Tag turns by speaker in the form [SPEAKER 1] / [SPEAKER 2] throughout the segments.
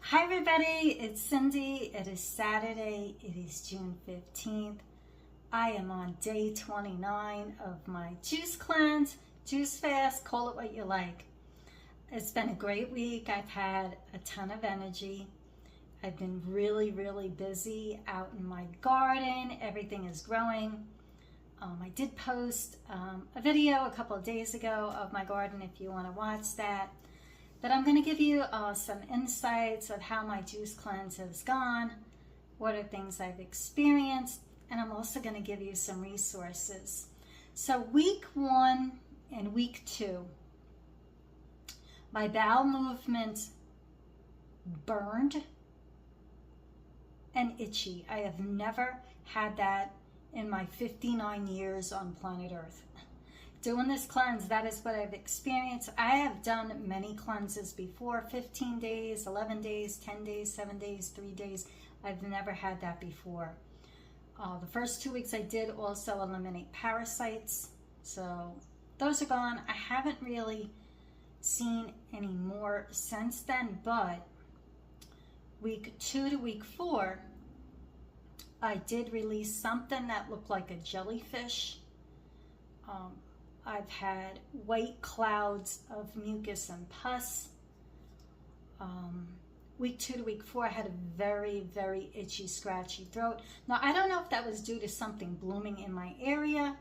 [SPEAKER 1] Hi everybody, it's Cindy. It is Saturday. It is June 15th. I am on day 29 of my juice cleanse, juice fast, call it what you like. It's been a great week. I've had a ton of energy. I've been really busy out in my garden. Everything is growing. I did post a video a couple of days ago of my garden if you want to watch that. But I'm going to give you some insights of how my juice cleanse has gone, what are things I've experienced, and I'm also going to give you some resources. So week 1 and week 2, my bowel movement burned and itchy. I have never had that in my 59 years on planet Earth. Doing this cleanse, that is what I've experienced. I have done many cleanses before, 15 days, 11 days, 10 days, 7 days, 3 days. I've never had that before. The first 2 weeks I did also eliminate parasites. So those are gone. I haven't really seen any more since then, but week 2 to week 4, I did release something that looked like a jellyfish. I've had white clouds of mucus and pus. Week 2 to week 4, I had a very itchy, scratchy throat. Now, I don't know if that was due to something blooming in my area,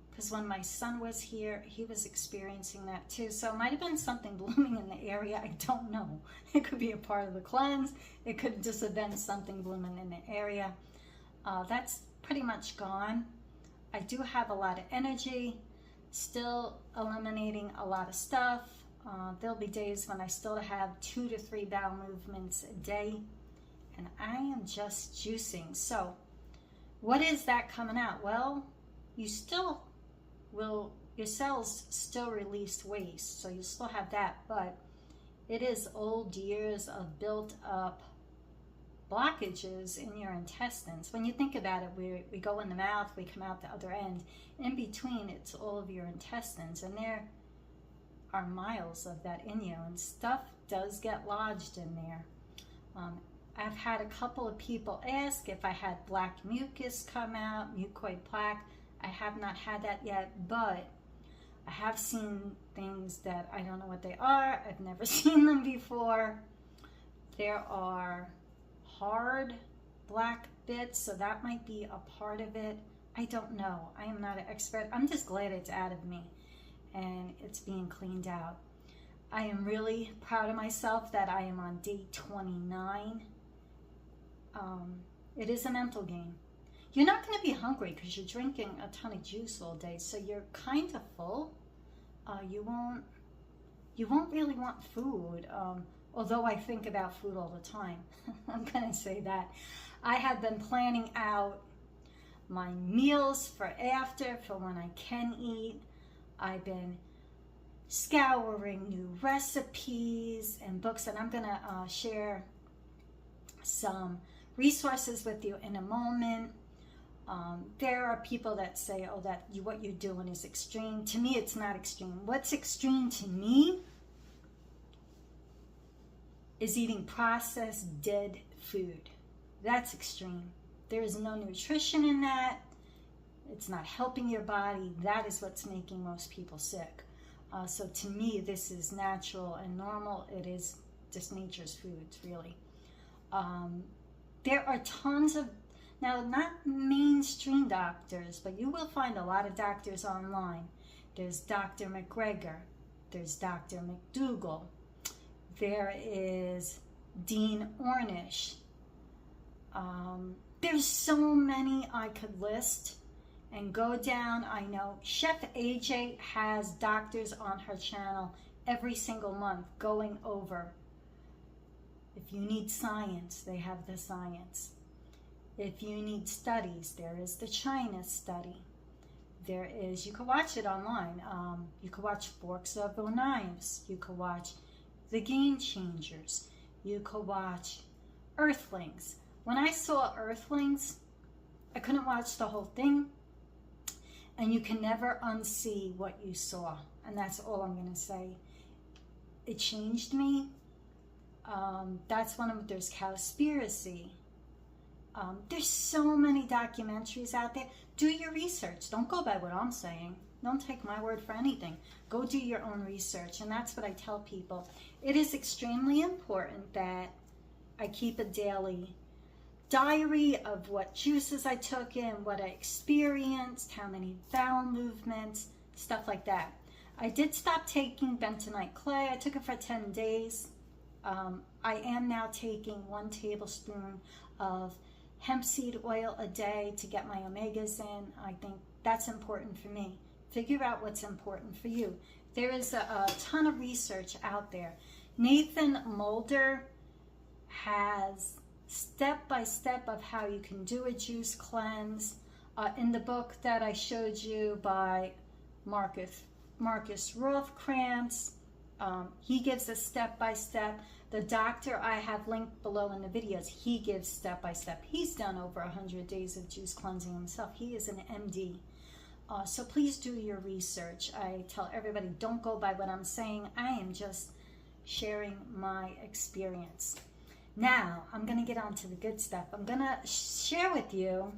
[SPEAKER 1] because when my son was here, he was experiencing that too. So it might have been something blooming in the area. I don't know. It could be a part of the cleanse. It could just have been something blooming in the area. That's pretty much gone. I do have a lot of energy. Still eliminating a lot of stuff. There'll be days when I still have 2 to 3 bowel movements a day, and I am just juicing. So what is that coming out? Well, your cells still release waste, so you still have that, but it is old years of built up blockages in your intestines. When you think about it, we go in the mouth, we come out the other end. In between, it's all of your intestines, and there are miles of that in you, and stuff does get lodged in there. I've had a couple of people ask if I had black mucus come out, mucoid plaque. I have not had that yet, but I have seen things that I don't know what they are. I've never seen them before. There are hard black bits, so that might be a part of it. I don't know. I am not an expert. I'm just glad it's out of me and it's being cleaned out. I am really proud of myself that I am on day 29. It is a mental game. You're not going to be hungry because you're drinking a ton of juice all day, so you're kind of full. You won't really want food. Although I think about food all the time. I'm going to say that. I have been planning out my meals for after, for when I can eat. I've been scouring new recipes and books, and I'm going to share some resources with you in a moment. There are people that say, oh, what you're doing is extreme. To me, it's not extreme. What's extreme to me is eating processed dead food. That's extreme. There is no nutrition in that. It's not helping your body. That is what's making most people sick. So to me, this is natural and normal. It is just nature's foods, really. There are tons of, now not mainstream doctors, but you will find a lot of doctors online. There's Dr. McGregor. There's Dr. McDougall. There is Dean Ornish. There's so many I could list and go down. I know Chef AJ has doctors on her channel every single month going over. If you need science, they have the science. If you need studies, there is the China study. There is, you can watch it online. You can watch Forks Over Knives. You can watch The Game Changers. You could watch Earthlings. When I saw Earthlings, I couldn't watch the whole thing, and you can never unsee what you saw, and that's all I'm going to say. It changed me. That's one of them. There's Cowspiracy. There's so many documentaries out there. Do your research. Don't go by what I'm saying. Don't take my word for anything. Go do your own research. And that's what I tell people. It is extremely important that I keep a daily diary of what juices I took in, what I experienced, how many bowel movements, stuff like that. I did stop taking bentonite clay. I took it for 10 days. I am now taking 1 tablespoon of hemp seed oil a day to get my omegas in. I think that's important for me. Figure out what's important for you. There is a ton of research out there. Nathan Mulder has step-by-step of how you can do a juice cleanse. In the book that I showed you by Marcus Rothkrantz, he gives a step-by-step. The doctor I have linked below in the videos, he gives step-by-step. He's done over 100 days of juice cleansing himself. He is an MD. So please do your research. I tell everybody, don't go by what I'm saying. I am just sharing my experience. Now, I'm going to get on to the good stuff. I'm going to share with you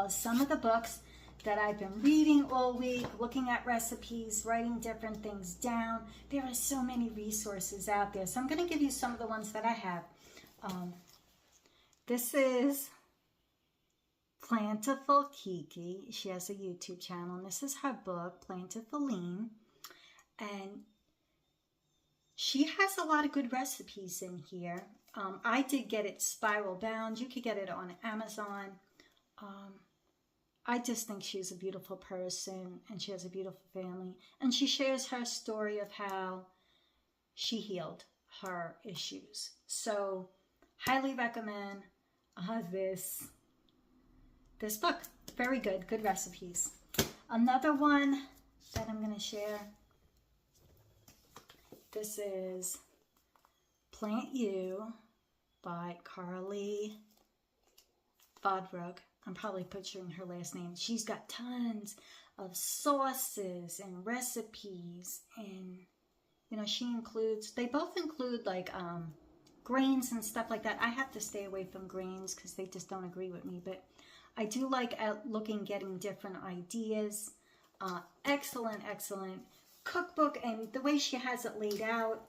[SPEAKER 1] some of the books that I've been reading all week, looking at recipes, writing different things down. There are so many resources out there. So I'm going to give you some of the ones that I have. This is Plentiful Kiki. She has a YouTube channel, and this is her book, Plentifuline. And she has a lot of good recipes in here. I did get it spiral bound. You could get it on Amazon. I just think she's a beautiful person, and she has a beautiful family. And she shares her story of how she healed her issues. So, highly recommend this book. Very good recipes. Another one that I'm going to share. This is Plant You by Carly Bodrug. I'm probably butchering her last name. She's got tons of sauces and recipes, and you know, they both include like grains and stuff like that. I have to stay away from grains because they just don't agree with me, but I do like getting different ideas. Excellent cookbook, and the way she has it laid out,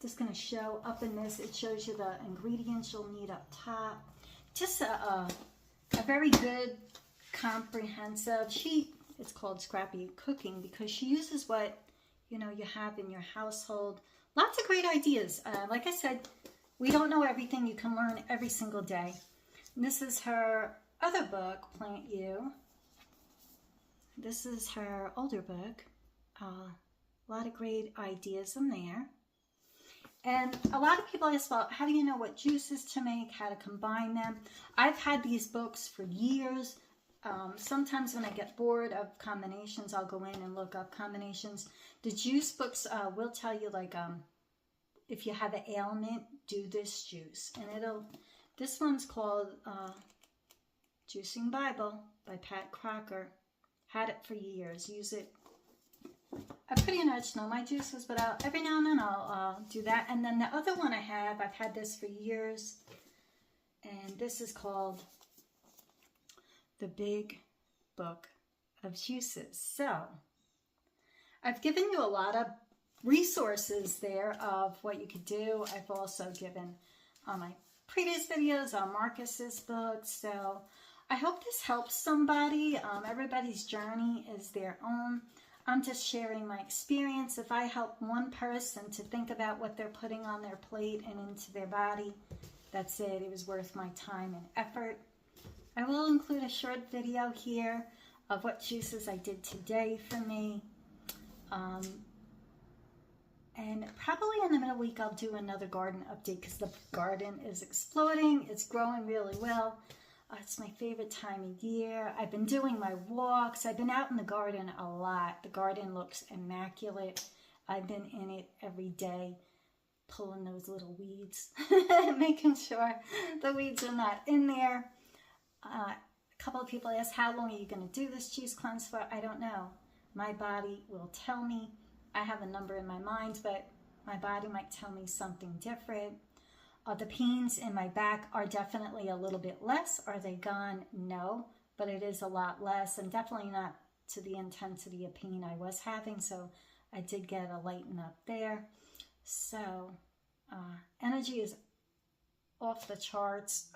[SPEAKER 1] just going to show up in this. It shows you the ingredients you'll need up top. Just a very good, comprehensive. It's called Scrappy Cooking because she uses what you have in your household. Lots of great ideas. Like I said, we don't know everything. You can learn every single day. And this is her other book, Plant You. This is her older book. A lot of great ideas in there. And a lot of people ask, well, how do you know what juices to make, how to combine them? I've had these books for years. Sometimes when I get bored of combinations, I'll go in and look up combinations. The juice books will tell you, like, if you have an ailment, do this juice. And this one's called Juicing Bible by Pat Crocker. Had it for years. Use it. I pretty much know my juices, but every now and then I'll do that. And then the other one I've had this for years. And this is called The Big Book of Juices. So, I've given you a lot of resources there of what you could do. I've also given on my previous videos on Marcus's books. So, I hope this helps somebody. Everybody's journey is their own. I'm just sharing my experience. If I help one person to think about what they're putting on their plate and into their body, that's it. It was worth my time and effort. I will include a short video here of what juices I did today for me. And probably in the middle of the week, I'll do another garden update because the garden is exploding. It's growing really well. It's my favorite time of year. I've been doing my walks. I've been out in the garden a lot. The garden looks immaculate. I've been in it every day, pulling those little weeds, making sure the weeds are not in there. A couple of people ask, how long are you going to do this juice cleanse for? I don't know. My body will tell me. I have a number in my mind, but My body might tell me something different. The pains in my back are definitely a little bit less. Are they gone? No, but it is a lot less, and definitely not to the intensity of pain I was having. So I did get a lighten up there. So energy is off the charts.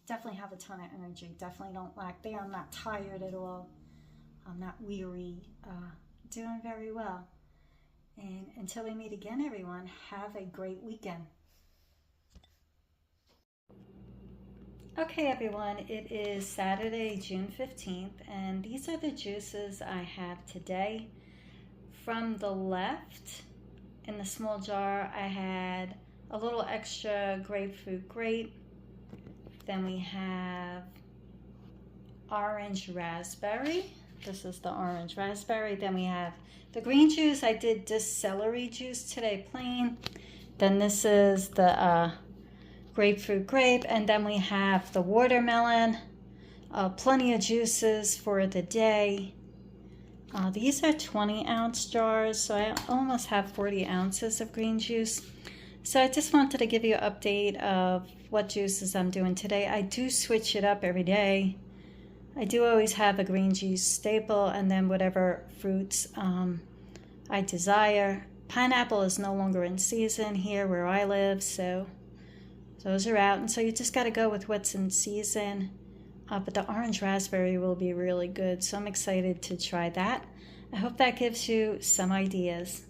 [SPEAKER 1] Definitely have a ton of energy. Definitely don't lack there. I'm not tired at all. I'm not weary. Doing very well. And until we meet again, everyone, have a great weekend. Okay, everyone, it is Saturday, June 15th, and these are the juices I have today. From the left, in the small jar, I had a little extra grapefruit grape. Then we have orange raspberry. This is the orange raspberry. Then we have the green juice. I did this celery juice today, plain. Then this is the grapefruit grape. And then we have the watermelon. Plenty of juices for the day. These are 20-ounce jars, so I almost have 40 ounces of green juice. So I just wanted to give you an update of what juices I'm doing today. I do switch it up every day. I do always have a green juice staple, and then whatever fruits I desire. Pineapple is no longer in season here where I live, so those are out. And so you just got to go with what's in season. But the orange raspberry will be really good, so I'm excited to try that. I hope that gives you some ideas.